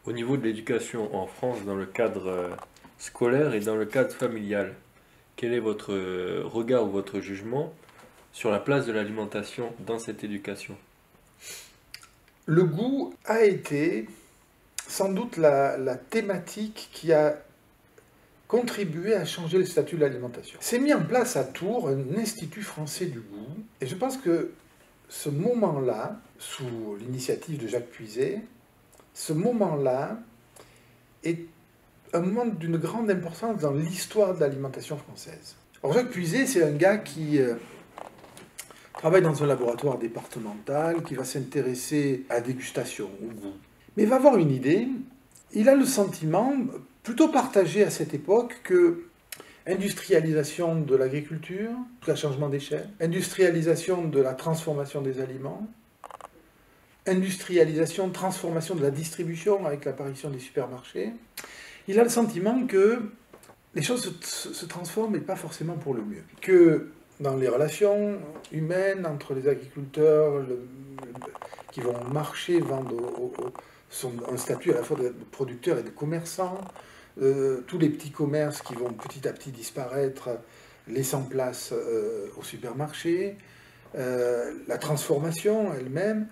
Au niveau de l'éducation en France, dans le cadre scolaire et dans le cadre familial, quel est votre regard ou votre jugement sur la place de l'alimentation dans cette éducation? Le goût a été sans doute la thématique qui a contribué à changer le statut de l'alimentation. C'est mis en place à Tours un institut français du goût, et je pense que ce moment-là, sous l'initiative de Jacques Puiset, ce moment-là est un moment d'une grande importance dans l'histoire de l'alimentation française. Alors Jacques Puiset, c'est un gars qui travaille dans un laboratoire départemental, qui va s'intéresser à la dégustation, au goût. Mais il va avoir une idée, il a le sentiment, plutôt partagé à cette époque, que industrialisation de l'agriculture, le changement d'échelle, industrialisation de la transformation des aliments, industrialisation, transformation de la distribution avec l'apparition des supermarchés, il a le sentiment que les choses se transforment, mais pas forcément pour le mieux. Que dans les relations humaines entre les agriculteurs qui vont marcher, vendre un statut à la fois de producteurs et de commerçants, tous les petits commerces qui vont petit à petit disparaître, laissant place au supermarché, la transformation elle-même,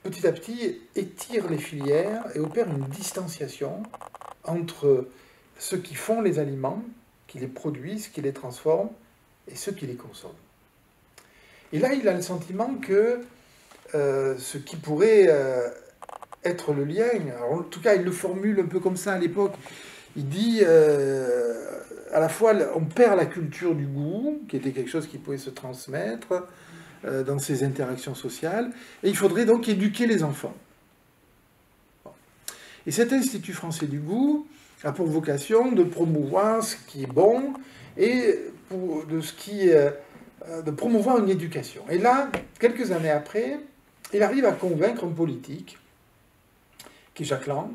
petit à petit étire les filières et opère une distanciation entre ceux qui font les aliments, qui les produisent, qui les transforment, et ceux qui les consomment. Et là, il a le sentiment que ce qui pourrait être le lien, alors en tout cas, il le formule un peu comme ça à l'époque, il dit à la fois, on perd la culture du goût, qui était quelque chose qui pouvait se transmettre dans ces interactions sociales, et il faudrait donc éduquer les enfants. Et cet Institut français du goût a pour vocation de promouvoir ce qui est bon et de promouvoir une éducation. Et là, quelques années après, il arrive à convaincre un politique, qui est Jacques Lang,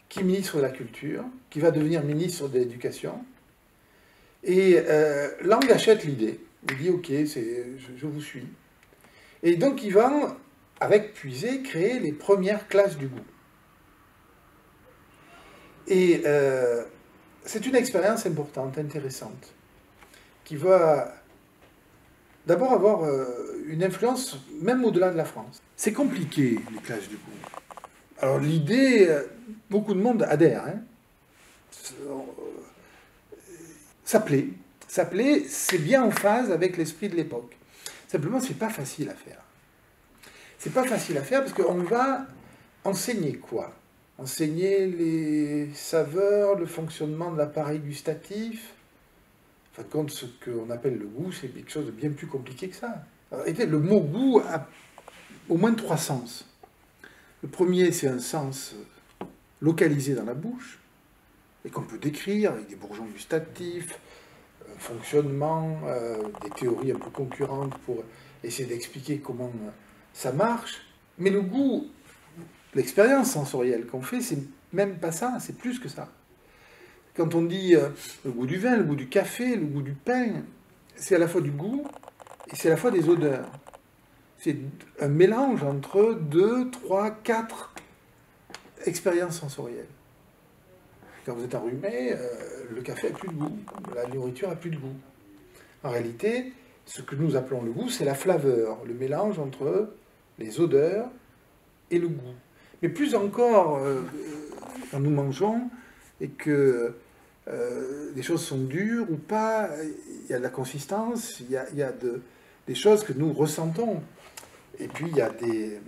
qui est ministre de la Culture, qui va devenir ministre de l'Éducation. Et Lang achète l'idée. Il dit, ok, je vous suis. Et donc il va, avec Puiset, créer les premières classes du goût. Et c'est une expérience importante, intéressante, qui va d'abord avoir une influence même au-delà de la France. C'est compliqué, les classes du goût. Alors l'idée, beaucoup de monde adhère. Hein. Ça plaît. Ça plaît, c'est bien en phase avec l'esprit de l'époque. Simplement, c'est pas facile à faire. C'est pas facile à faire parce qu'on va enseigner quoi? Enseigner les saveurs, le fonctionnement de l'appareil gustatif. En fin de compte, ce qu'on appelle le goût, c'est quelque chose de bien plus compliqué que ça. Alors, le mot goût a au moins 3 sens. Le premier, c'est un sens localisé dans la bouche, et qu'on peut décrire avec des bourgeons gustatifs, fonctionnement, des théories un peu concurrentes pour essayer d'expliquer comment ça marche. Mais le goût, l'expérience sensorielle qu'on fait, c'est même pas ça, c'est plus que ça. Quand on dit le goût du vin, le goût du café, le goût du pain, c'est à la fois du goût et c'est à la fois des odeurs. C'est un mélange entre 2, 3, 4 expériences sensorielles. Quand vous êtes enrhumé, le café n'a plus de goût, la nourriture n'a plus de goût. En réalité, ce que nous appelons le goût, c'est la flaveur, le mélange entre les odeurs et le goût. Mais plus encore, quand nous mangeons et que les choses sont dures ou pas, il y a de la consistance, il y a des choses que nous ressentons. Et puis il y a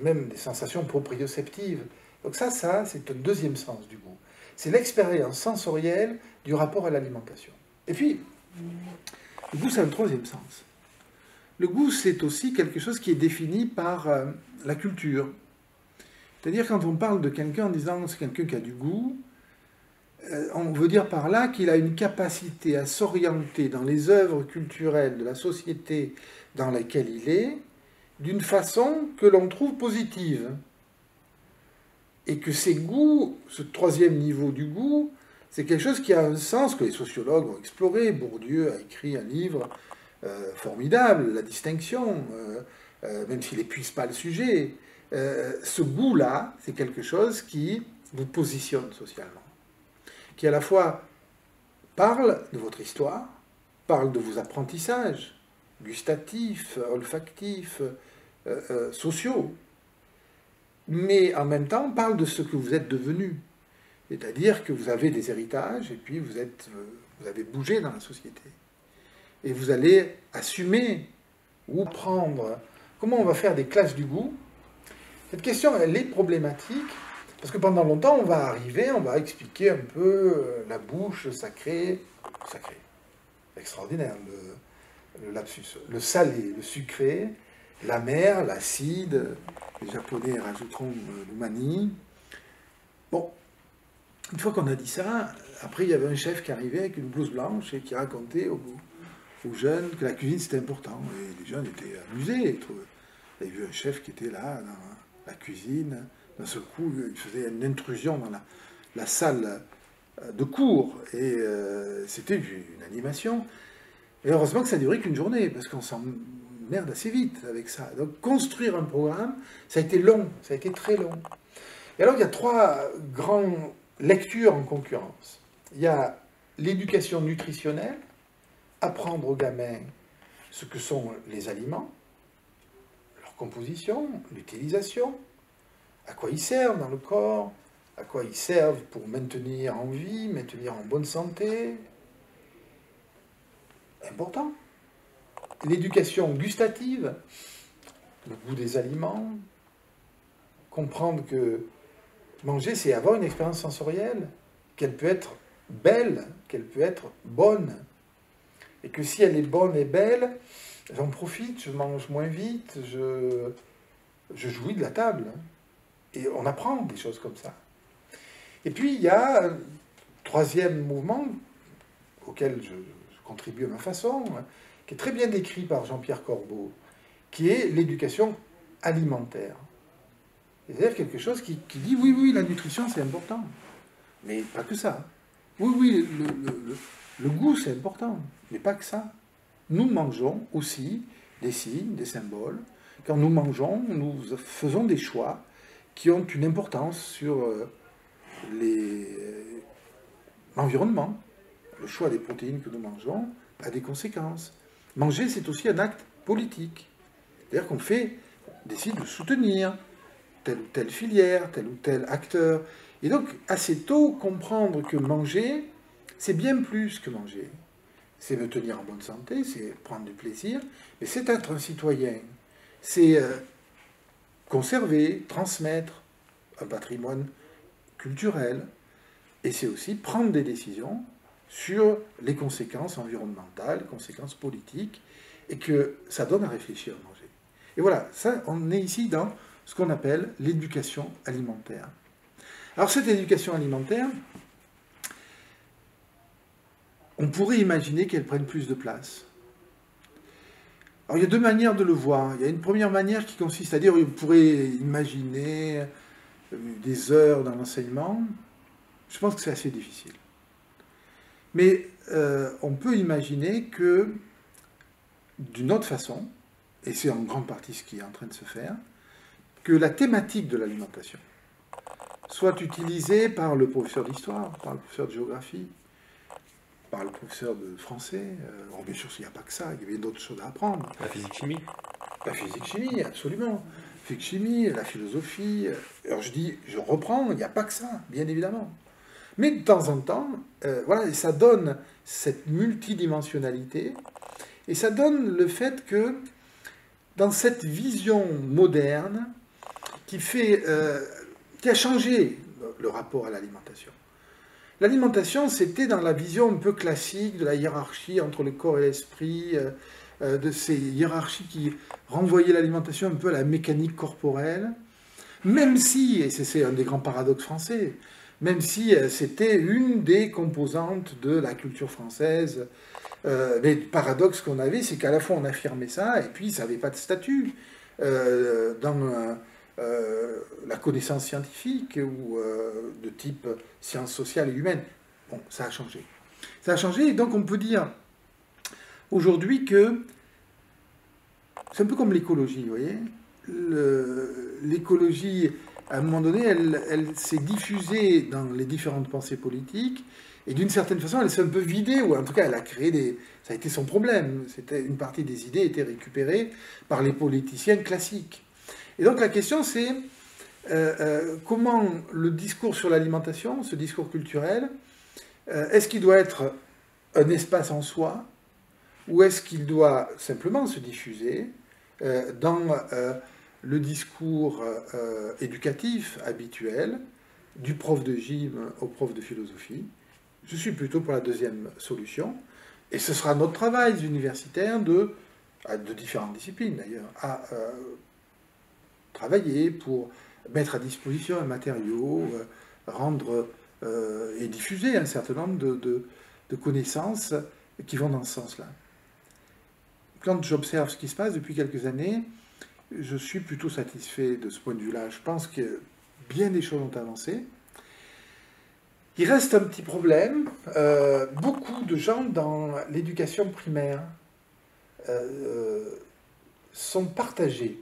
même des sensations proprioceptives. Donc ça c'est un deuxième sens du goût. C'est l'expérience sensorielle du rapport à l'alimentation. Et puis, le goût, c'est un troisième sens. Le goût, c'est aussi quelque chose qui est défini par la culture. C'est-à-dire, quand on parle de quelqu'un en disant c'est quelqu'un qui a du goût, on veut dire par là qu'il a une capacité à s'orienter dans les œuvres culturelles de la société dans laquelle il est, d'une façon que l'on trouve positive. Et que ces goûts, ce troisième niveau du goût, c'est quelque chose qui a un sens que les sociologues ont exploré. Bourdieu a écrit un livre formidable, La distinction, même s'il n'épuise pas le sujet. ce goût-là, c'est quelque chose qui vous positionne socialement, qui à la fois parle de votre histoire, parle de vos apprentissages gustatifs, olfactifs, sociaux, mais en même temps parle de ce que vous êtes devenu. C'est-à-dire que vous avez des héritages et puis vous avez bougé dans la société. Et vous allez assumer ou prendre. Comment on va faire des classes du goût? Cette question, elle est problématique, parce que pendant longtemps, on va arriver, on va expliquer un peu la bouche sacrée, extraordinaire, le lapsus, le salé, le sucré, l'amer, l'acide, les Japonais rajouteront l'umami. Bon, une fois qu'on a dit ça, après il y avait un chef qui arrivait avec une blouse blanche et qui racontait aux jeunes que la cuisine c'était important. Et les jeunes étaient amusés. Ils avaient vu un chef qui était là, dans la cuisine. D'un seul coup, il faisait une intrusion dans la salle de cours. Et c'était une animation. Et heureusement que ça ne durait qu'une journée, parce qu'on s'emmerde assez vite avec ça. Donc construire un programme, ça a été long, ça a été très long. Et alors il y a 3 grandes lectures en concurrence. Il y a l'éducation nutritionnelle, apprendre aux gamins ce que sont les aliments, leur composition, l'utilisation, à quoi ils servent dans le corps, à quoi ils servent pour maintenir en vie, maintenir en bonne santé. Important. L'éducation gustative, le goût des aliments, comprendre que manger, c'est avoir une expérience sensorielle, qu'elle peut être belle, qu'elle peut être bonne. Et que si elle est bonne et belle, j'en profite, je mange moins vite, je jouis de la table. Et on apprend des choses comme ça. Et puis, il y a un 3e mouvement, auquel je contribue à ma façon, qui est très bien décrit par Jean-Pierre Corbeau, qui est l'éducation alimentaire. C'est-à-dire quelque chose qui dit, oui, la nutrition, c'est important. Mais pas que ça. Oui, le goût, c'est important. Mais pas que ça. Nous mangeons aussi des signes, des symboles. Quand nous mangeons, nous faisons des choix qui ont une importance sur l'environnement. Le choix des protéines que nous mangeons a des conséquences. Manger, c'est aussi un acte politique. C'est-à-dire qu'on décide de soutenir telle ou telle filière, tel ou tel acteur. Et donc, assez tôt, comprendre que manger, c'est bien plus que manger. C'est me tenir en bonne santé, c'est prendre du plaisir, mais c'est être un citoyen. C'est conserver, transmettre un patrimoine culturel. Et c'est aussi prendre des décisions sur les conséquences environnementales, les conséquences politiques, et que ça donne à réfléchir à manger. Et voilà, ça, on est ici dans ce qu'on appelle l'éducation alimentaire. Alors cette éducation alimentaire, on pourrait imaginer qu'elle prenne plus de place. Alors il y a 2 manières de le voir. Il y a une première manière qui consiste à dire, on pourrait imaginer des heures dans l'enseignement. Je pense que c'est assez difficile. Mais on peut imaginer que, d'une autre façon, et c'est en grande partie ce qui est en train de se faire, que la thématique de l'alimentation soit utilisée par le professeur d'histoire, par le professeur de géographie, par le professeur de français. Bien sûr, il n'y a pas que ça, il y avait d'autres choses à apprendre. La physique-chimie. La physique-chimie, absolument. La physique-chimie, la philosophie. Alors je reprends, il n'y a pas que ça, bien évidemment. Mais de temps en temps, voilà, et ça donne cette multidimensionnalité, et ça donne le fait que, dans cette vision moderne, qui a changé le rapport à l'alimentation. L'alimentation, c'était dans la vision un peu classique de la hiérarchie entre le corps et l'esprit, de ces hiérarchies qui renvoyaient l'alimentation un peu à la mécanique corporelle, même si, et c'est un des grands paradoxes français, même si c'était une des composantes de la culture française. Mais le paradoxe qu'on avait, c'est qu'à la fois on affirmait ça, et puis ça n'avait pas de statut dans la connaissance scientifique ou de type sciences sociales et humaines. Bon, ça a changé. Ça a changé, et donc on peut dire aujourd'hui que c'est un peu comme l'écologie, vous voyez. l'écologie, à un moment donné, elle s'est diffusée dans les différentes pensées politiques, et d'une certaine façon, elle s'est un peu vidée, ou en tout cas, elle a créé des... Ça a été son problème. C'était une partie des idées étaient récupérées par les politiciens classiques. Et donc la question, c'est comment le discours sur l'alimentation, ce discours culturel, est-ce qu'il doit être un espace en soi, ou est-ce qu'il doit simplement se diffuser dans le discours éducatif habituel, du prof de gym au prof de philosophie? Je suis plutôt pour la deuxième solution. Et ce sera notre travail universitaire de différentes disciplines d'ailleurs, à travailler pour mettre à disposition un matériau, rendre et diffuser un certain nombre de connaissances qui vont dans ce sens-là. Quand j'observe ce qui se passe depuis quelques années, je suis plutôt satisfait de ce point de vue-là. Je pense que bien des choses ont avancé. Il reste un petit problème. Beaucoup de gens dans l'éducation primaire sont partagés.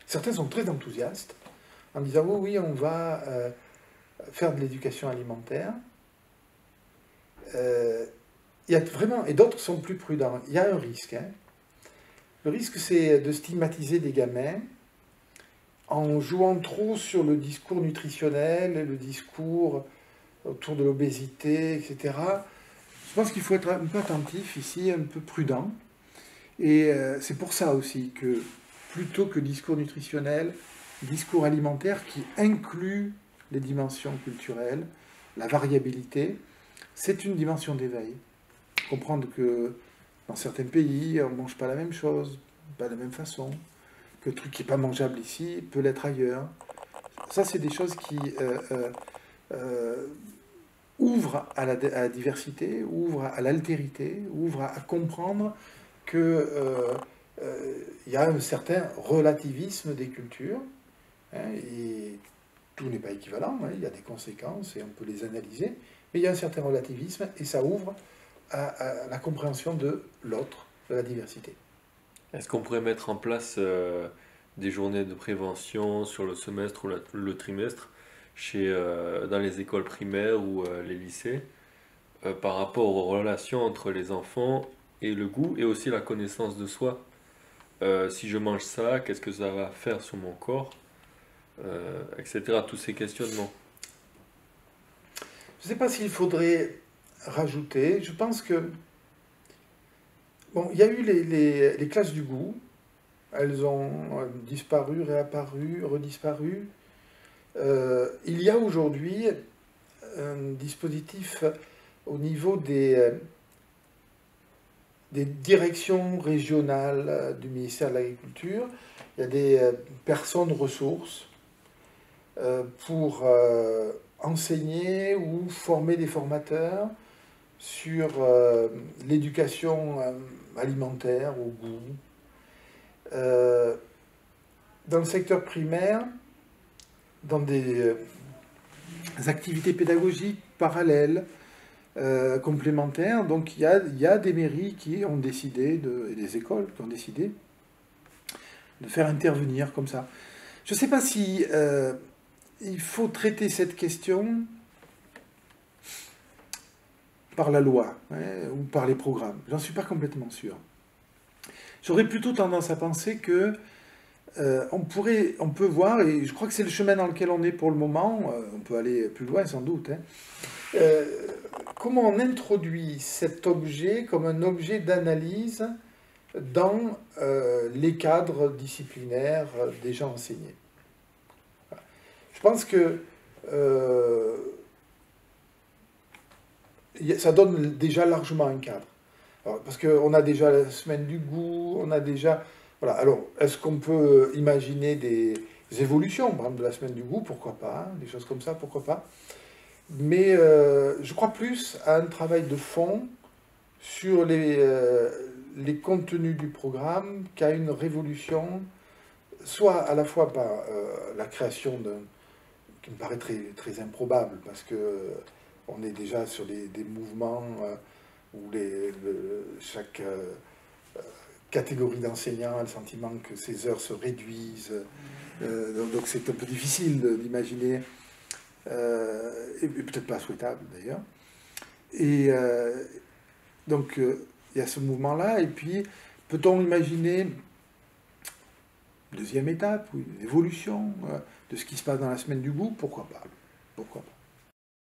Certains sont très enthousiastes en disant oui, oui, on va faire de l'éducation alimentaire. Il y a vraiment, et d'autres sont plus prudents. Il y a un risque. Hein. Le risque, c'est de stigmatiser des gamins en jouant trop sur le discours nutritionnel et le discours autour de l'obésité, etc. Je pense qu'il faut être un peu attentif ici, un peu prudent. Et c'est pour ça aussi que, plutôt que discours nutritionnel, discours alimentaire qui inclut les dimensions culturelles, la variabilité, c'est une dimension d'éveil. Comprendre que dans certains pays, on ne mange pas la même chose, pas de la même façon, que le truc qui n'est pas mangeable ici peut l'être ailleurs. Ça, c'est des choses qui ouvrent à la diversité, ouvrent à l'altérité, ouvrent à comprendre qu'il y a un certain relativisme des cultures, hein, et tout n'est pas équivalent, hein, il y a des conséquences et on peut les analyser, mais il y a un certain relativisme et ça ouvre à la compréhension de l'autre, de la diversité. Est-ce qu'on pourrait mettre en place des journées de prévention sur le semestre ou le trimestre dans les écoles primaires ou les lycées par rapport aux relations entre les enfants et le goût et aussi la connaissance de soi? Si je mange ça, qu'est-ce que ça va faire sur mon corps, etc. Tous ces questionnements. Je ne sais pas s'il faudrait rajouter, je pense que, bon, il y a eu les classes du goût, elles ont disparu, réapparu, redisparu. Il y a aujourd'hui un dispositif au niveau des directions régionales du ministère de l'Agriculture. Il y a des personnes ressources pour enseigner ou former des formateurs sur l'éducation alimentaire au goût. Dans le secteur primaire, dans des activités pédagogiques parallèles, complémentaires, donc il y a des mairies qui ont décidé, et des écoles qui ont décidé de faire intervenir comme ça. Je ne sais pas si il faut traiter cette question par la loi, hein, ou par les programmes. J'en suis pas complètement sûr. J'aurais plutôt tendance à penser que on peut voir, et je crois que c'est le chemin dans lequel on est pour le moment, on peut aller plus loin sans doute, hein, comment on introduit cet objet comme un objet d'analyse dans les cadres disciplinaires déjà enseignés. Voilà. Je pense que ça donne déjà largement un cadre. Alors, parce qu'on a déjà la semaine du goût, on a déjà... Voilà. Alors, est-ce qu'on peut imaginer des évolutions, par exemple de la semaine du goût, pourquoi pas, hein, des choses comme ça, pourquoi pas. Mais je crois plus à un travail de fond sur les contenus du programme qu'à une révolution, soit à la fois par la création qui me paraît très, très improbable, parce que on est déjà sur des mouvements où chaque catégorie d'enseignants a le sentiment que ces heures se réduisent. Donc c'est un peu difficile d'imaginer, et peut-être pas souhaitable d'ailleurs. Et donc il y a ce mouvement-là, et puis peut-on imaginer une deuxième étape, ou une évolution de ce qui se passe dans la semaine du goût? Pourquoi pas? Pourquoi pas?